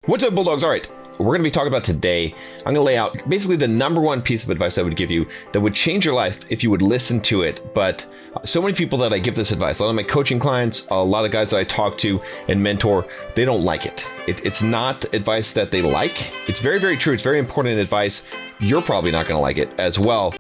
What's up, Bulldogs? All right, we're going to be talking about today. I'm going to lay out basically the number one piece of advice I would give you that would change your life if you would listen to it. But so many people that I give this advice, a lot of my coaching clients, a lot of guys that I talk to and mentor, they don't like it. It's not advice that they like. It's very, very true. It's very important advice. You're probably not going to like it as well.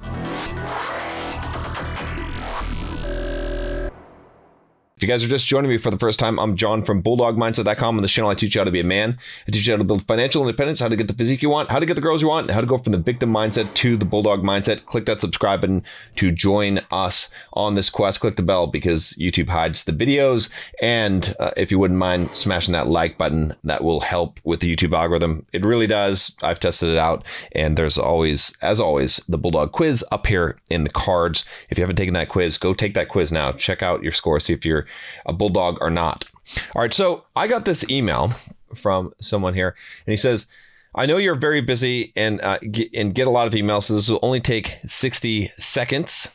If you guys are just joining me for the first time, I'm John from BulldogMindset.com. On this channel, I teach you how to be a man. I teach you how to build financial independence, how to get the physique you want, how to get the girls you want, and how to go from the victim mindset to the Bulldog mindset. Click that subscribe button to join us on this quest. Click the bell because YouTube hides the videos. And if you wouldn't mind smashing that like button, that will help with the YouTube algorithm. It really does. I've tested it out. And there's always, as always, the Bulldog quiz up here in the cards. If you haven't taken that quiz, go take that quiz now. Check out your score. See if you're a Bulldog or not. All right, so I got this email from someone here, and he says, I know you're very busy and get a lot of emails, so this will only take 60 seconds.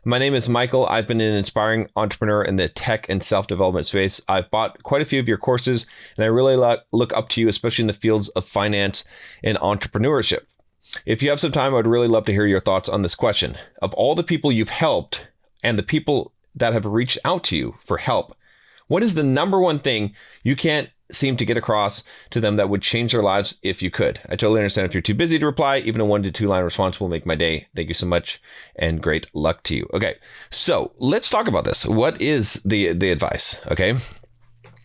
My name is Michael. I've been an inspiring entrepreneur in the tech and self-development space. I've bought quite a few of your courses, and I really look up to you, especially in the fields of finance and entrepreneurship. If you have some time, I would really love to hear your thoughts on this question. Of all the people you've helped and the people that have reached out to you for help, what is the number one thing you can't seem to get across to them that would change their lives if you could? I totally understand if you're too busy to reply. Even a 1 to 2 line response will make my day. Thank you so much and great luck to you. Okay, so let's talk about this. What is the advice? Okay.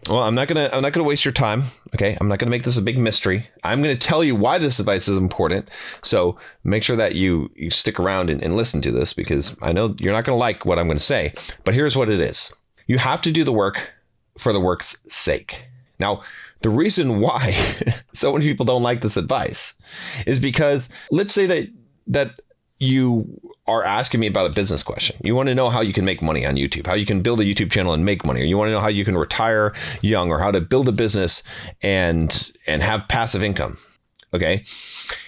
Well, I'm not gonna waste your time. Okay, I'm not gonna make this a big mystery. I'm gonna tell you why this advice is important. So make sure that you stick around and listen to this, because I know you're not gonna like what I'm gonna say. But here's what it is: you have to do the work for the work's sake. Now, the reason why so many people don't like this advice is because let's say that you are asking me about a business question. You want to know how you can make money on YouTube, how you can build a YouTube channel and make money, or you want to know how you can retire young, or how to build a business and have passive income. Okay.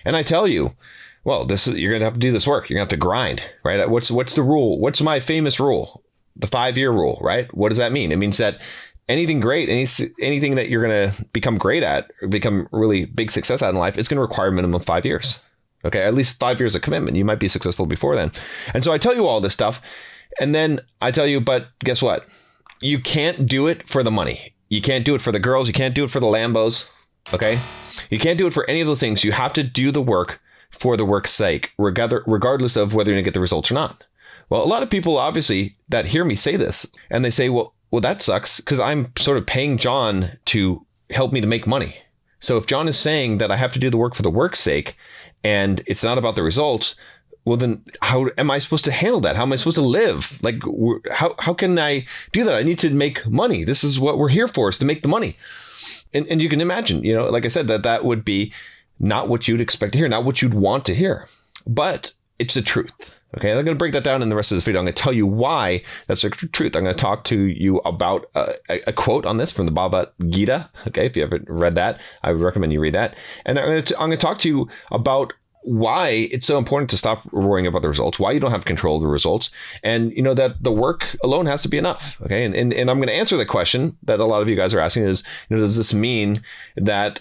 And I tell you, well, you're going to have to do this work. You're going to have to grind, right? What's the rule? What's my famous rule? The 5-year rule, right? What does that mean? It means that anything great, anything that you're going to become great at or become really big success at in life, it's going to require a minimum of 5 years. Okay, at least 5 years of commitment. You might be successful before then. And so I tell you all this stuff, and then I tell you, but guess what? You can't do it for the money. You can't do it for the girls. You can't do it for the Lambos. Okay, you can't do it for any of those things. You have to do the work for the work's sake, regardless of whether you're going to get the results or not. Well, a lot of people obviously that hear me say this, and they say, well, that sucks because I'm sort of paying John to help me to make money. So if John is saying that I have to do the work for the work's sake and it's not about the results, well, then how am I supposed to handle that? How am I supposed to live? Like, how can I do that? I need to make money. This is what we're here for, is to make the money. And you can imagine, like I said, that would be not what you'd expect to hear, not what you'd want to hear, but it's the truth. Okay, I'm going to break that down in the rest of this video. I'm going to tell you why that's the truth. I'm going to talk to you about a quote on this from the Bhagavad Gita. Okay, if you haven't read that, I would recommend you read that. And I'm going to talk to you about why it's so important to stop worrying about the results, why you don't have control of the results, and that the work alone has to be enough. Okay, and I'm going to answer the question that a lot of you guys are asking is, does this mean that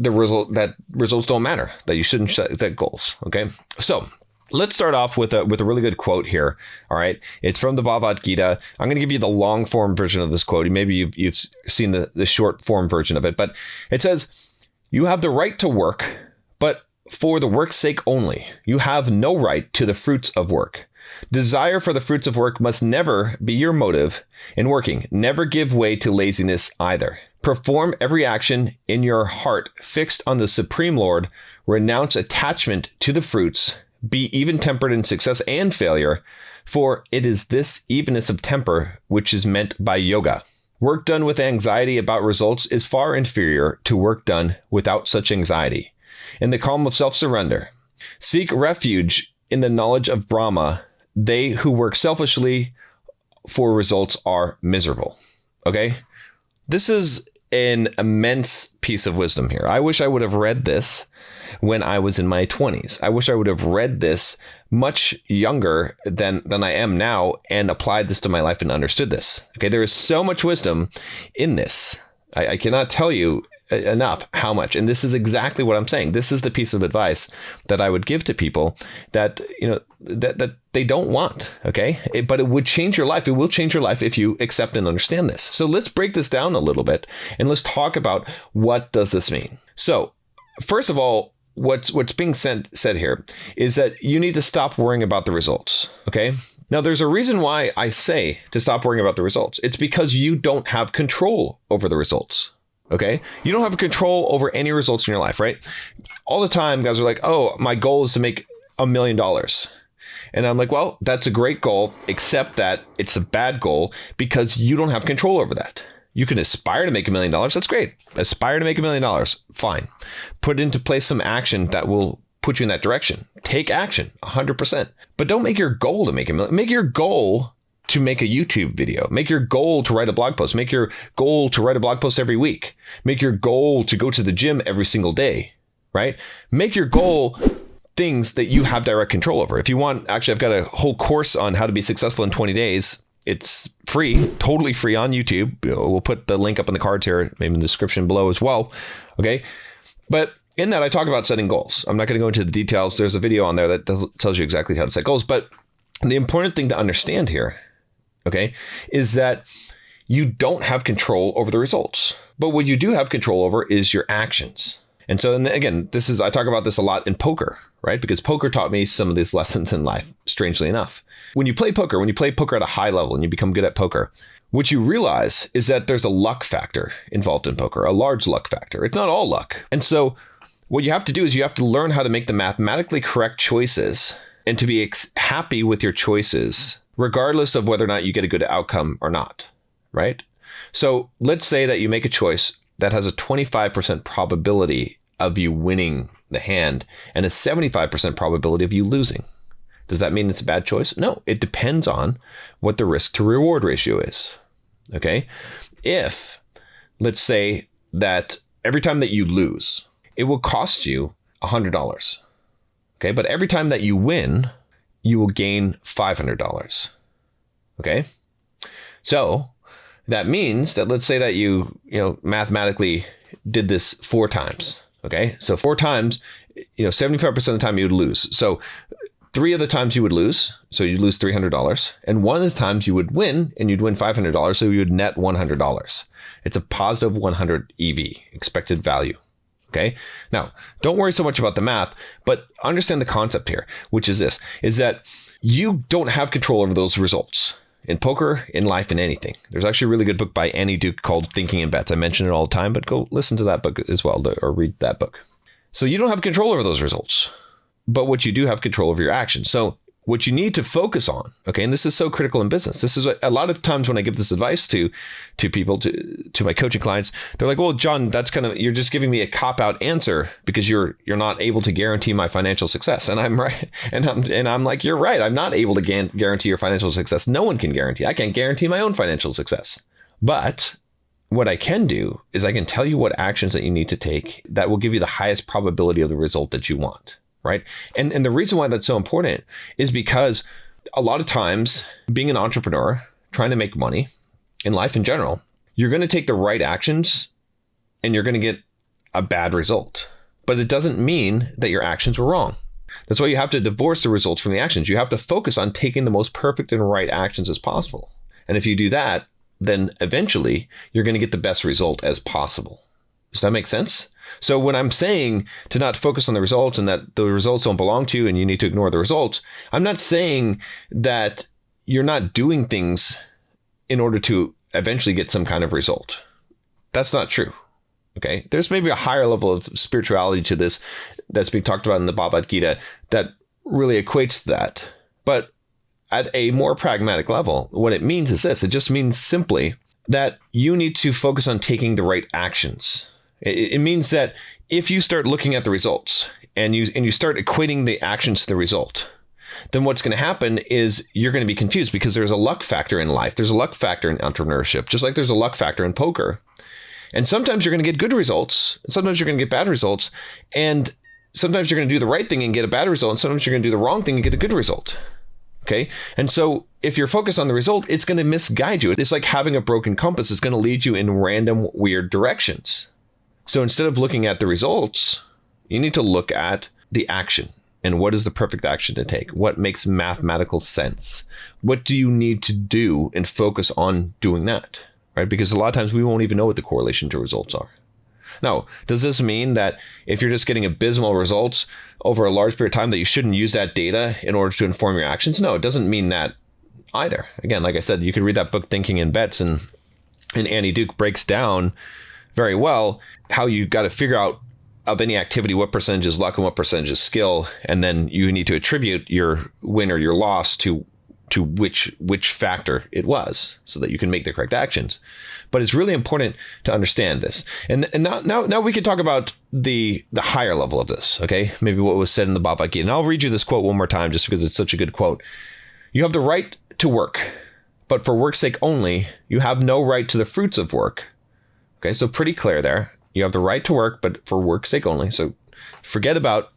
results don't matter, that you shouldn't set goals? Okay, so let's start off with a really good quote here. All right. It's from the Bhagavad Gita. I'm going to give you the long form version of this quote. Maybe you've seen the short form version of it, but it says, you have the right to work, but for the work's sake only. You have no right to the fruits of work. Desire for the fruits of work must never be your motive in working. Never give way to laziness either. Perform every action in your heart fixed on the Supreme Lord. Renounce attachment to the fruits. Be even tempered in success and failure, for it is this evenness of temper which is meant by yoga. Work done with anxiety about results is far inferior to work done without such anxiety. In the calm of self-surrender, seek refuge in the knowledge of Brahma. They who work selfishly for results are miserable. Okay? This is an immense piece of wisdom here. I wish I would have read this when I was in my 20s. I wish I would have read this much younger than I am now and applied this to my life and understood this. Okay, there is so much wisdom in this. I cannot tell you enough. How much? And this is exactly what I'm saying. This is the piece of advice that I would give to people that, that they don't want. Okay. But it would change your life. It will change your life if you accept and understand this. So let's break this down a little bit and let's talk about what does this mean? So first of all, what's being said here is that you need to stop worrying about the results. Okay. Now, there's a reason why I say to stop worrying about the results. It's because you don't have control over the results. Okay. You don't have control over any results in your life, right? All the time, guys are like, oh, my goal is to make $1 million. And I'm like, well, that's a great goal, except that it's a bad goal because you don't have control over that. You can aspire to make $1 million. That's great. Aspire to make $1 million. Fine. Put into place some action that will put you in that direction. Take action 100%. But don't make your goal to make $1 million. Make your goal to make a YouTube video. Make your goal to write a blog post. Make your goal to write a blog post every week. Make your goal to go to the gym every single day, right? Make your goal things that you have direct control over. If you want, actually, I've got a whole course on how to be successful in 20 days. It's free, totally free on YouTube. We'll put the link up in the cards here, maybe in the description below as well. Okay. But in that, I talk about setting goals. I'm not going to go into the details. There's a video on there that tells you exactly how to set goals. But the important thing to understand here, okay, is that you don't have control over the results. But what you do have control over is your actions. And so, again, I talk about this a lot in poker, right? Because poker taught me some of these lessons in life, strangely enough. When you play poker at a high level and you become good at poker, what you realize is that there's a luck factor involved in poker, a large luck factor. It's not all luck. And so what you have to do is you have to learn how to make the mathematically correct choices and to be happy with your choices, regardless of whether or not you get a good outcome or not, right? So let's say that you make a choice that has a 25% probability of you winning the hand and a 75% probability of you losing. Does that mean it's a bad choice? No, it depends on what the risk to reward ratio is. Okay. If, let's say that every time that you lose, it will cost you $100. Okay. But every time that you win, you will gain $500. Okay. So that means that let's say that you mathematically did this 4 times. Okay. So 4 times, 75% of the time you would lose. So 3 of the times you would lose. So you'd lose $300. And 1 of the times you would win and you'd win $500. So you would net $100. It's a positive 100 EV, expected value. Okay. Now, don't worry so much about the math, but understand the concept here, which is this, is that you don't have control over those results. In poker, in life, in anything. There's actually a really good book by Annie Duke called Thinking in Bets. I mention it all the time, but go listen to that book as well, or read that book. So you don't have control over those results, but what you do have control over your actions. So what you need to focus on, okay, and this is so critical in business. This is a lot of times when I give this advice to people, to my coaching clients, they're like, well, John, that's you're just giving me a cop-out answer because you're not able to guarantee my financial success. And I'm right. And I'm like, you're right. I'm not able to guarantee your financial success. No one can guarantee. I can't guarantee my own financial success. But what I can do is I can tell you what actions that you need to take that will give you the highest probability of the result that you want. Right. And the reason why that's so important is because a lot of times being an entrepreneur, trying to make money in life in general, you're going to take the right actions and you're going to get a bad result. But it doesn't mean that your actions were wrong. That's why you have to divorce the results from the actions. You have to focus on taking the most perfect and right actions as possible. And if you do that, then eventually you're going to get the best result as possible. Does that make sense? So when I'm saying to not focus on the results and that the results don't belong to you and you need to ignore the results, I'm not saying that you're not doing things in order to eventually get some kind of result. That's not true. Okay. There's maybe a higher level of spirituality to this that's being talked about in the Bhagavad Gita that really equates to that. But at a more pragmatic level, what it means is this. It just means simply that you need to focus on taking the right actions. It means that if you start looking at the results and you start equating the actions to the result, then what's going to happen is you're going to be confused because there's a luck factor in life. There's a luck factor in entrepreneurship, just like there's a luck factor in poker. And sometimes you're going to get good results, and sometimes you're going to get bad results. And sometimes you're going to do the right thing and get a bad result, and sometimes you're going to do the wrong thing and get a good result. Okay. And so if you're focused on the result, it's going to misguide you. It's like having a broken compass. It's going to lead you in random, weird directions. So instead of looking at the results, you need to look at the action. And what is the perfect action to take? What makes mathematical sense? What do you need to do and focus on doing that, right? Because a lot of times we won't even know what the correlation to results are. Now, does this mean that if you're just getting abysmal results over a large period of time that you shouldn't use that data in order to inform your actions? No, it doesn't mean that either. Again, like I said, you could read that book, Thinking in Bets, and Annie Duke breaks down very well how you got to figure out of any activity, what percentage is luck and what percentage is skill. And then you need to attribute your win or your loss to which factor it was so that you can make the correct actions. But it's really important to understand this. And now we can talk about the higher level of this, okay? Maybe what was said in the Bhagavad Gita. And I'll read you this quote one more time just because it's such a good quote. You have the right to work, but for work's sake only, you have no right to the fruits of work. Okay, so pretty clear there. You have the right to work, but for work's sake only. So forget about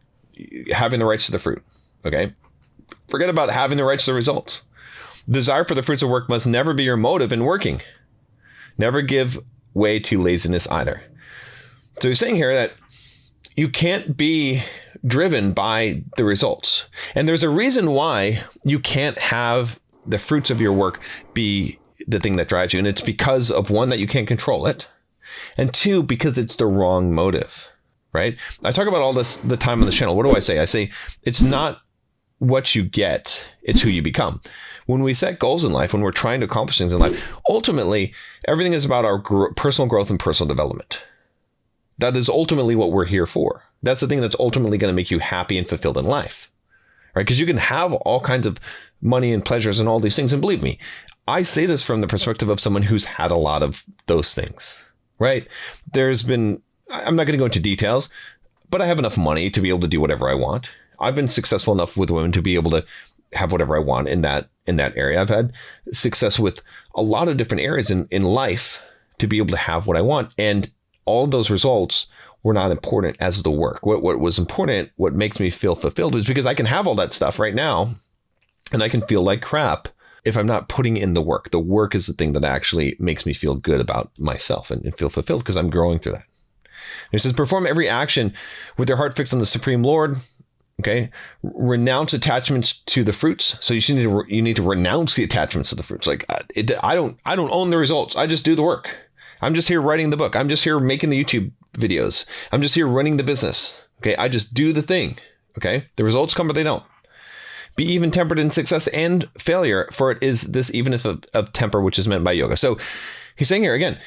having the rights to the fruit, okay? Forget about having the rights to the results. Desire for the fruits of work must never be your motive in working. Never give way to laziness either. So he's saying here that you can't be driven by the results. And there's a reason why you can't have the fruits of your work be the thing that drives you. And it's because of, one, that you can't control it. And two, because it's the wrong motive, right? I talk about all this the time on the channel. What do I say? I say, it's not what you get, it's who you become. When we set goals in life, when we're trying to accomplish things in life, ultimately, everything is about our personal growth and personal development. That is ultimately what we're here for. That's the thing that's ultimately going to make you happy and fulfilled in life, right? Because you can have all kinds of money and pleasures and all these things. And believe me, I say this from the perspective of someone who's had a lot of those things, right? There's been, I'm not going to go into details, but I have enough money to be able to do whatever I want. I've been successful enough with women to be able to have whatever I want in that area. I've had success with a lot of different areas in life to be able to have what I want. And all of those results were not important as the work. What was important, what makes me feel fulfilled, is because I can have all that stuff right now and I can feel like crap if I'm not putting in the work. The work is the thing that actually makes me feel good about myself and feel fulfilled because I'm growing through that. And it says, perform every action with your heart fixed on the Supreme Lord. Okay, renounce attachments to the fruits. So you need to renounce the attachments to the fruits. Like I don't own the results. I just do the work. I'm just here writing the book. I'm just here making the YouTube videos. I'm just here running the business. Okay, I just do the thing. Okay, the results come, but they don't. Be even tempered in success and failure, for it is this even if of temper which is meant by yoga. So he's saying here again,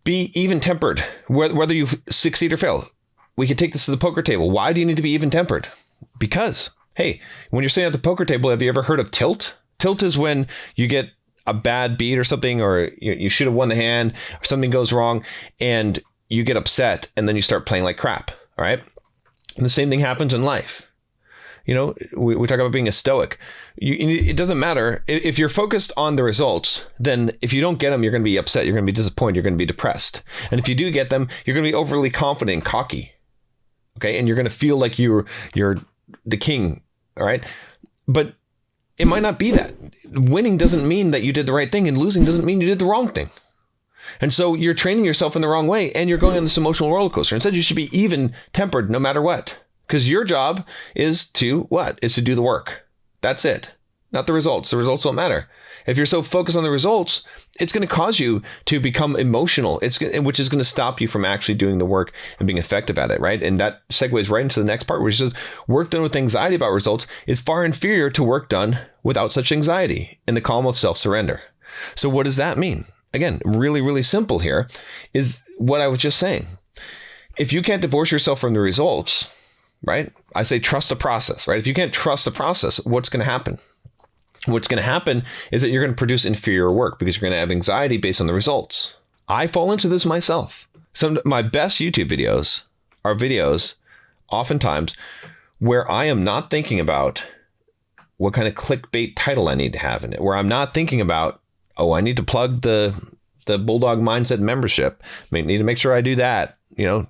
be even tempered, whether you succeed or fail. We could take this to the poker table. Why do you need to be even tempered? Because, hey, when you're sitting at the poker table, have you ever heard of tilt? Tilt is when you get a bad beat or something, or you should have won the hand, or something goes wrong, and you get upset, and then you start playing like crap, all right? And the same thing happens in life. You know, we talk about being a stoic. It doesn't matter. If you're focused on the results, then if you don't get them, you're going to be upset. You're going to be disappointed. You're going to be depressed. And if you do get them, you're going to be overly confident and cocky. Okay. And you're going to feel like you're the king. All right. But it might not be that. Winning doesn't mean that you did the right thing, and losing doesn't mean you did the wrong thing. And so you're training yourself in the wrong way, and you're going on this emotional roller coaster. Instead, you should be even tempered no matter what. Because your job is to what? Is to do the work. That's it. Not the results. The results don't matter. If you're so focused on the results, it's going to cause you to become emotional, which is going to stop you from actually doing the work and being effective at it, right? And that segues right into the next part, which says work done with anxiety about results is far inferior to work done without such anxiety in the calm of self-surrender. So what does that mean? Again, really, really simple here is what I was just saying. If you can't divorce yourself from the results, right? I say trust the process, right? If you can't trust the process, what's going to happen? What's going to happen is that you're going to produce inferior work because you're going to have anxiety based on the results. I fall into this myself. Some of my best YouTube videos are videos oftentimes where I am not thinking about what kind of clickbait title I need to have in it, where I'm not thinking about, oh, I need to plug the Bulldog Mindset membership. I need to make sure I do that.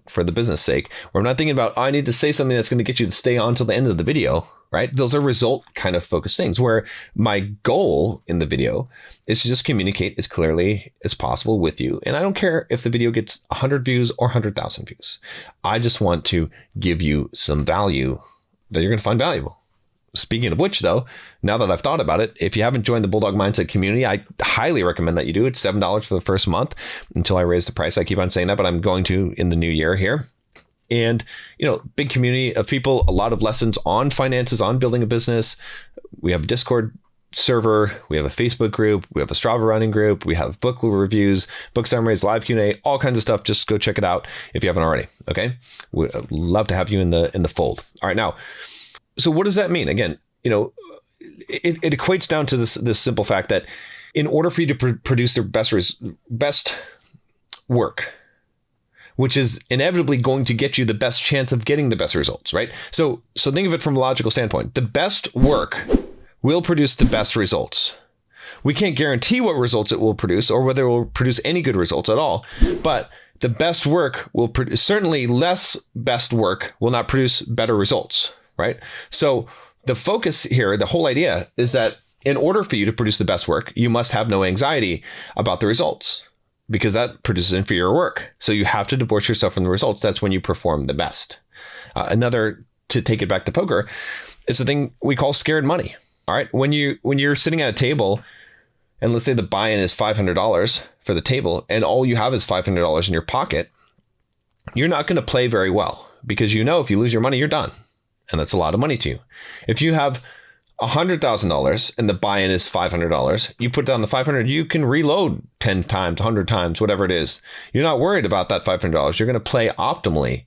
for the business sake, where I'm not thinking about, I need to say something that's going to get you to stay on till the end of the video, right? Those are result kind of focused things, where my goal in the video is to just communicate as clearly as possible with you. And I don't care if the video gets 100 views or 100,000 views. I just want to give you some value that you're going to find valuable. Speaking of which, though, now that I've thought about it, if you haven't joined the Bulldog Mindset community, I highly recommend that you do. It's $7 for the first month until I raise the price. I keep on saying that, but I'm going to in the new year here. And, big community of people, a lot of lessons on finances, on building a business. We have a Discord server. We have a Facebook group. We have a Strava running group. We have book reviews, book summaries, live Q&A, all kinds of stuff. Just go check it out if you haven't already. Okay. We'd love to have you in the fold. All right. Now, so what does that mean? Again, it equates down to this simple fact that in order for you to produce the best work, which is inevitably going to get you the best chance of getting the best results, right? So think of it from a logical standpoint. The best work will produce the best results. We can't guarantee what results it will produce or whether it will produce any good results at all, but the best work will produce, certainly less best work will not produce better results. Right? So the focus here, the whole idea is that in order for you to produce the best work, you must have no anxiety about the results, because that produces inferior work. So you have to divorce yourself from the results. That's when you perform the best. Another, to take it back to poker, is the thing we call scared money. All right. When you're sitting at a table, and let's say the buy-in is $500 for the table, and all you have is $500 in your pocket, you're not going to play very well, because if you lose your money, you're done. And that's a lot of money to you. If you have $100,000 and the buy-in is $500, you put down the $500, you can reload 10 times, 100 times, whatever it is. You're not worried about that $500. You're going to play optimally.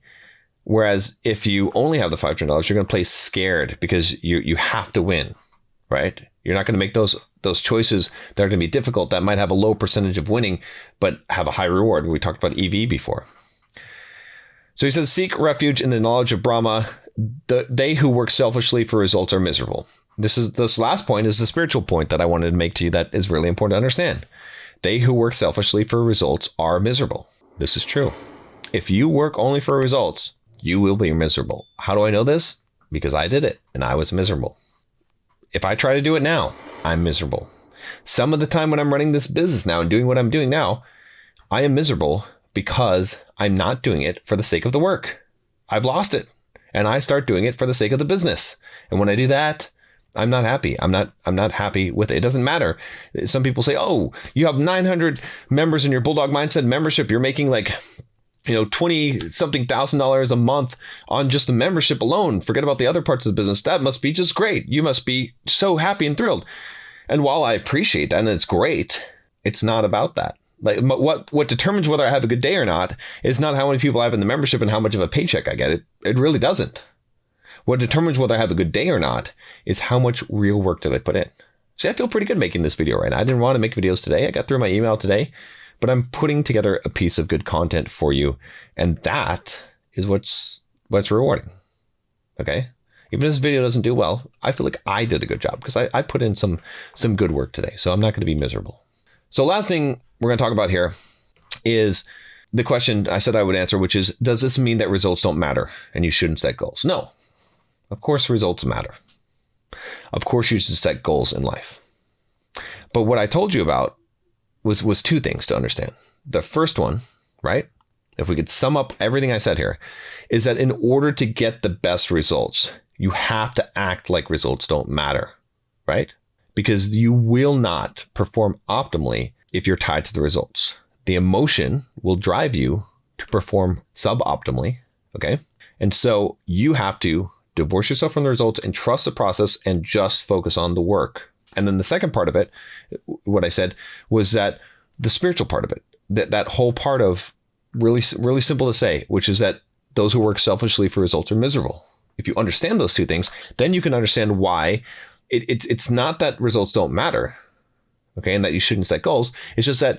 Whereas if you only have the $500, you're going to play scared because you have to win, right? You're not going to make those choices that are going to be difficult, that might have a low percentage of winning, but have a high reward. We talked about EV before. So he says, seek refuge in the knowledge of Brahma. They who work selfishly for results are miserable. This last point is the spiritual point that I wanted to make to you that is really important to understand. They who work selfishly for results are miserable. This is true. If you work only for results, you will be miserable. How do I know this? Because I did it and I was miserable. If I try to do it now, I'm miserable. Some of the time when I'm running this business now and doing what I'm doing now, I am miserable because I'm not doing it for the sake of the work. I've lost it. And I start doing it for the sake of the business. And when I do that, I'm not happy. I'm not happy with it. It doesn't matter. Some people say, oh, you have 900 members in your Bulldog Mindset membership. You're making like, 20 something $1,000 a month on just the membership alone. Forget about the other parts of the business. That must be just great. You must be so happy and thrilled. And while I appreciate that and it's great, it's not about that. Like what determines whether I have a good day or not is not how many people I have in the membership and how much of a paycheck I get. It really doesn't. What determines whether I have a good day or not is how much real work did I put in. See, I feel pretty good making this video right now. I didn't want to make videos today. I got through my email today, but I'm putting together a piece of good content for you. And that is what's rewarding. Okay. Even if this video doesn't do well, I feel like I did a good job because I put in some good work today. So I'm not going to be miserable. So last thing we're going to talk about here is the question I said I would answer, which is, does this mean that results don't matter and you shouldn't set goals? No, of course results matter. Of course you should set goals in life. But what I told you about was two things to understand. The first one, right? If we could sum up everything I said here, is that in order to get the best results, you have to act like results don't matter, right? Because you will not perform optimally if you're tied to the results. The emotion will drive you to perform suboptimally, okay? And so you have to divorce yourself from the results and trust the process and just focus on the work. And then the second part of it, what I said, was that the spiritual part of it, that whole part of really simple to say, which is that those who work selfishly for results are miserable. If you understand those two things, then you can understand why it's not that results don't matter, okay, and that you shouldn't set goals. It's just that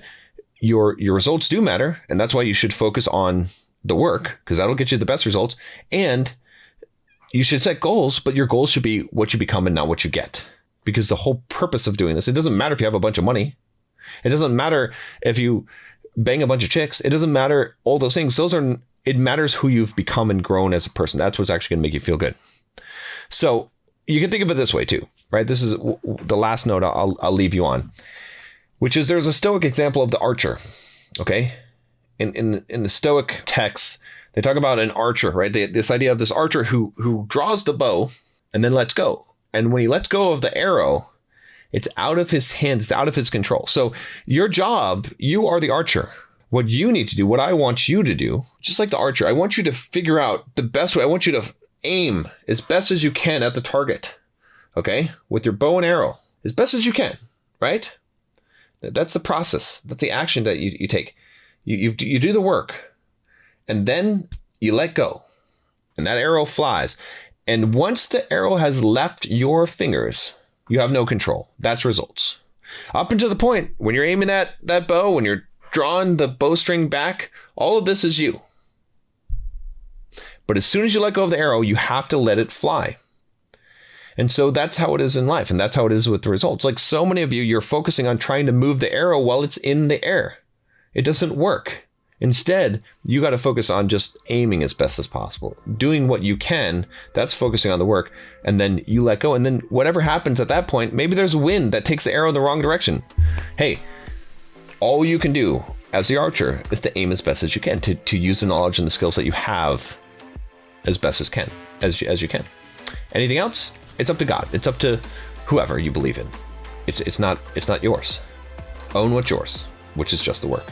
your results do matter, and that's why you should focus on the work, because that'll get you the best results. And you should set goals, but your goals should be what you become and not what you get. Because the whole purpose of doing this, it doesn't matter if you have a bunch of money. It doesn't matter if you bang a bunch of chicks. It doesn't matter all those things. Those are It matters who you've become and grown as a person. That's what's actually going to make you feel good. So you can think of it this way too, right? This is the last note I'll leave you on, which is there's a Stoic example of the archer. Okay. In the Stoic texts, they talk about an archer, right? This idea of this archer who draws the bow and then lets go. And when he lets go of the arrow, it's out of his hands, it's out of his control. So your job, you are the archer. What you need to do, what I want you to do, just like the archer, I want you to figure out the best way. I want you to aim as best as you can at the target, okay? With your bow and arrow, as best as you can, right? That's the process. That's the action that you take. You do the work, and then you let go, and that arrow flies. And once the arrow has left your fingers, you have no control. That's results. Up until the point when you're aiming that bow, when you're drawing the bowstring back, all of this is you. But as soon as you let go of the arrow, you have to let it fly. And so that's how it is in life. And that's how it is with the results. Like so many of you, you're focusing on trying to move the arrow while it's in the air. It doesn't work. Instead, you got to focus on just aiming as best as possible, doing what you can. That's focusing on the work. And then you let go. And then whatever happens at that point, maybe there's a wind that takes the arrow in the wrong direction. Hey, all you can do as the archer is to aim as best as you can, to use the knowledge and the skills that you have as best as you can. Anything else? It's up to God. It's up to whoever you believe in. It's not yours. Own what's yours, which is just the work.